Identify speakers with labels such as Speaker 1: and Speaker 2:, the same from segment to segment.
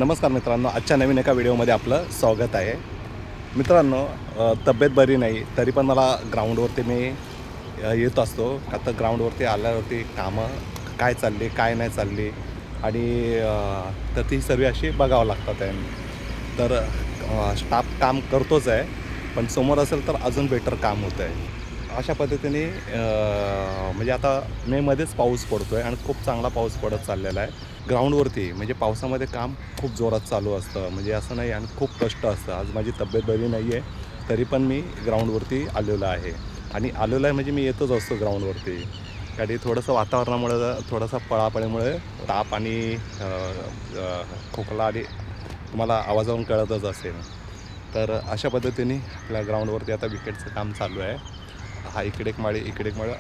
Speaker 1: नमस्कार मित्रांनो, आजच्या नवीन एका व्हिडिओमध्ये आपलं स्वागत आहे. मित्रांनो, तब्येत बरी नाही तरी पण मला ग्राउंडवरती मी येत असतो. आता ग्राउंडवरती आल्यावरती कामं काय चालली काय नाही चालली आणि तर ती सर्व अशी बघावं लागतात आहे. तर स्टाफ काम करतोच आहे, पण समोर असेल तर अजून बेटर काम होतं आहे. अशा पद्धतीने म्हणजे आता मेमध्येच पाऊस पडतो आहे आणि खूप चांगला पाऊस पडत चाललेला आहे ग्राउंडवरती. म्हणजे पावसामध्ये काम खूप जोरात चालू असतं, म्हणजे असं नाही आणि खूप कष्ट असतं. आज माझी तब्येत बरी नाही आहे तरी पण मी ग्राउंडवरती आलेलो आहे आणि आलेलो आहे म्हणजे मी येतच असतो ग्राउंडवरती. आणि थोडंसं वातावरणामुळे थोडंसं पळापळीमुळे ताप आणि खोकला आणि तुम्हाला आवाजावरून कळतच असेल. तर अशा पद्धतीने आपल्या ग्राउंडवरती आता विकेटचं काम चालू आहे. हा इकडे एक माळी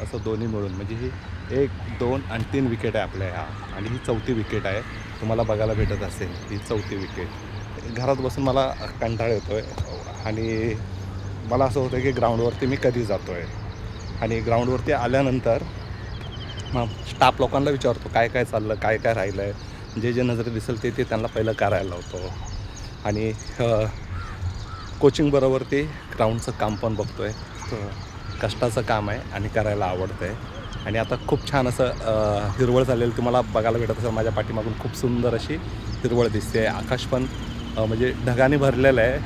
Speaker 1: असं दोन्ही मिळून म्हणजे ही 1, 2 आणि 3 विकेट आहे आपल्या ह्या, आणि ही 4थी विकेट आहे. तुम्हाला बघायला भेटत असेल ही 4थी विकेट. घरात बसून मला कंटाळा येतो आहे आणि मला असं होतं की ग्राउंडवरती मी कधी जातो आहे. आणि ग्राउंडवरती आल्यानंतर मग स्टाफ लोकांना विचारतो काय काय चाललं, काय काय राहिलं आहे. जे जे नजरेत दिसेल ते त्यांना पहिलं करायला लावतो आणि कोचिंगबरोबर ते ग्राउंडचं काम पण बघतो आहे. कष्टाचं काम आहे आणि करायला आवडतं आहे. आणि आता खूप छान असं हिरवळ झालेलं तुम्हाला बघायला भेटत असेल. माझ्या पाठीमागून खूप सुंदर अशी हिरवळ दिसते. आकाश पण म्हणजे ढगाने भरलेलं आहे.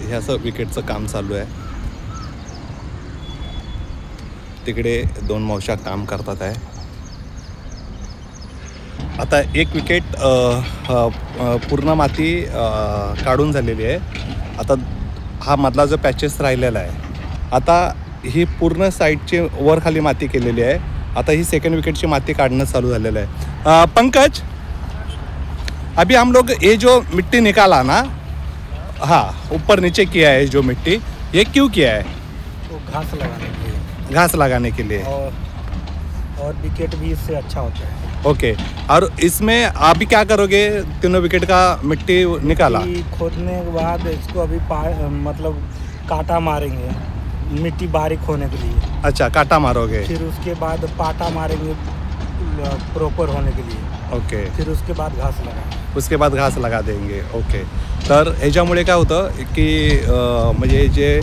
Speaker 1: हे असं विकेटचं काम चालू आहे. तिकडे 2 मावश्या काम करतात आहे. आता एक विकेट पूर्ण माती काढून झालेली आहे. आता हा मधला जो पॅचेस राहिलेला आहे, आता ही पूर्ण साईडची वर खाली माती केलेली आहे. आता ही सेकंड विकेटची माती काढणं चालू झालेलं आहे. पंकज, अभी हम लोग ये जो मिट्टी निकाला ना, हाँ ऊपर नीचे किया है जो मिट्टी, ये क्यों किया है?
Speaker 2: तो घास लगाने के लिए।
Speaker 1: घास लगाने के लिए
Speaker 2: और विकेट भी इससे अच्छा होता है।
Speaker 1: ओके। और इसमें अभी क्या करोगे? तीनों विकेट का मिट्टी निकाला,
Speaker 2: खोदने के बाद इसको अभी मतलब काटा मारेंगे मिट्टी बारीक होने के लिए।
Speaker 1: अच्छा, काटा मारोगे,
Speaker 2: फिर उसके बाद पाटा मारेंगे प्रॉपर होने के लिए।
Speaker 1: ओके।
Speaker 2: फिर उसके बाद घास लगाएंगे।
Speaker 1: उसके बाद घास लगा देंगे, ओके. तर ह्याच्यामुळे काय होतं की म्हणजे जे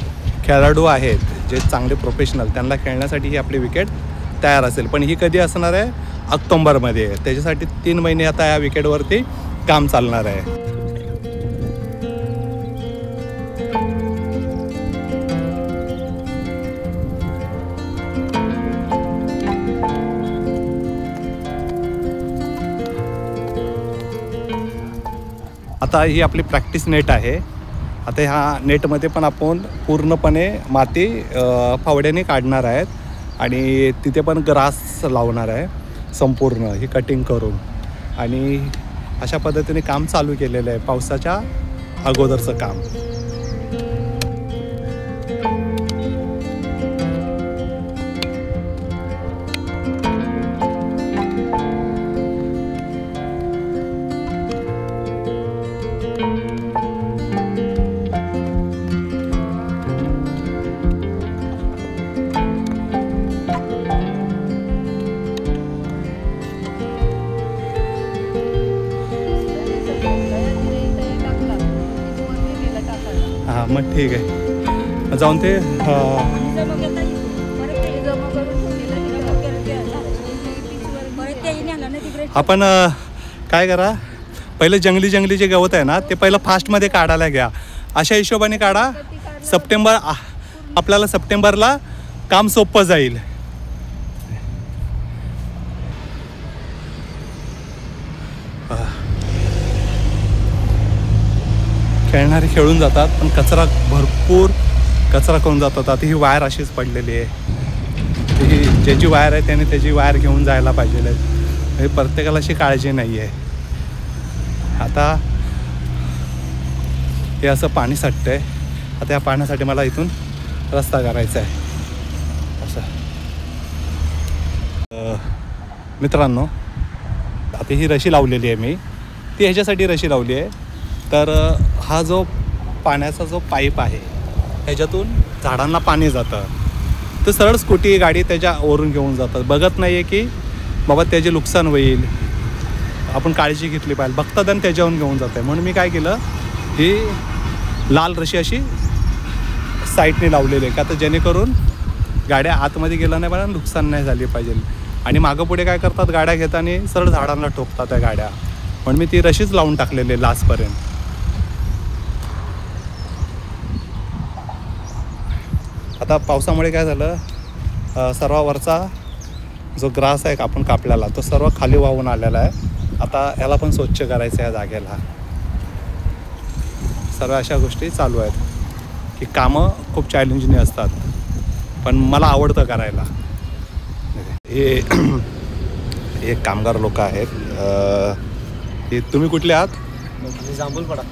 Speaker 1: खेळाडू आहेत, जे चांगले प्रोफेशनल, त्यांना खेळण्यासाठी ही आपली विकेट तयार असेल. पण ही कधी असणार आहे? ऑक्टोबरमध्ये. त्याच्यासाठी 3 महिने आता या विकेटवरती काम चालणार आहे. आता ही आपली प्रॅक्टिस नेट आहे. आता ह्या नेटमध्ये पण आपण पूर्णपणे माती फावड्याने काढणार आहेत आणि तिथे पण ग्रास लावणार आहे संपूर्ण ही कटिंग करून. आणि अशा पद्धतीने काम चालू केलेलं आहे पावसाच्या अगोदरचं काम. हां, मग ठीक आहे, जाऊन ते आपण काय करा, पहिलं जंगली जे गवत आहे ना ते पहिलं फास्टमध्ये काढायला घ्या. अशा हिशोबाने काढा. आपल्याला सप्टेंबरला काम सोपं जाईल. खेळणारे खेळून जातात पण भरपूर कचरा करून जातात. आता ही वायर अशीच पडलेली आहे. ही ज्याची वायर आहे त्याने त्याची वायर घेऊन जायला पाहिजे. हे प्रत्येकाला अशी काळजी नाही आहे. आता हे असं पाणी साठतं आहे. आता या पाण्यासाठी मला इथून रस्ता करायचा आहे. असं मित्रांनो, आता ही रशी लावलेली आहे मी. ती ह्याच्यासाठी रशी लावली आहे, तर हा जो पाण्याचा जो पाईप आहे ह्याच्यातून झाडांना पाणी जातं. तर सरळ स्कूटी गाडी त्याच्यावरून घेऊन जातात. बघत नाही आहे की बाबा त्याचे नुकसान होईल. आपण काळजी घेतली पाहिजे. भक्तदान त्याच्याहून घेऊन जात आहे. म्हणून मी काय केलं, ही लाल रशी अशी साईडने लावलेली आहे का, तर जेणेकरून गाड्या आतमध्ये गेल्या नाही पाहिजे, नुकसान नाही झाली पाहिजे. आणि मागं पुढे काय करतात, गाड्या घेताना सरळ झाडांना ठोकतात त्या गाड्या. म्हणून मी ती रशीच लावून टाकलेली आहे लास्टपर्यंत. आता पावसामुळे काय झालं, सर्वावरचा जो ग्रास आहे आपण कापलेला तो सर्व खाली वाहून आलेला आहे. आता याला पण स्वच्छ करायचं आहे जागेला. सर्व अशा गोष्टी चालू आहेत की कामं खूप चॅलेंजिंग असतात, पण मला आवडतं करायला. हे कामगार लोक आहेत. हे तुम्ही कुठले आहात?
Speaker 2: जांभूलपाडा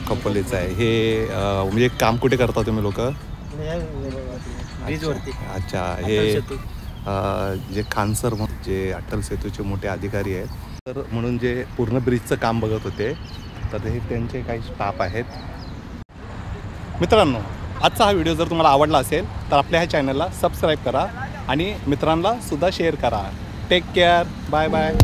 Speaker 1: खोपोलीचं आहे. हे म्हणजे काम कुठे करता तुम्ही लोक?
Speaker 2: ब्रिजवरती.
Speaker 1: अच्छा. हे जे खानसर जे अटल सेतूचे मोठे अधिकारी आहेत, तर म्हणून जे पूर्ण ब्रिजचं काम बघत होते, तर हे त्यांचे काही स्टाफ आहेत. मित्रांनो, आजचा हा व्हिडिओ जर तुम्हाला आवडला असेल तर आपल्या ह्या चॅनलला सबस्क्राईब करा आणि मित्रांना सुद्धा शेअर करा. Take care. Bye bye.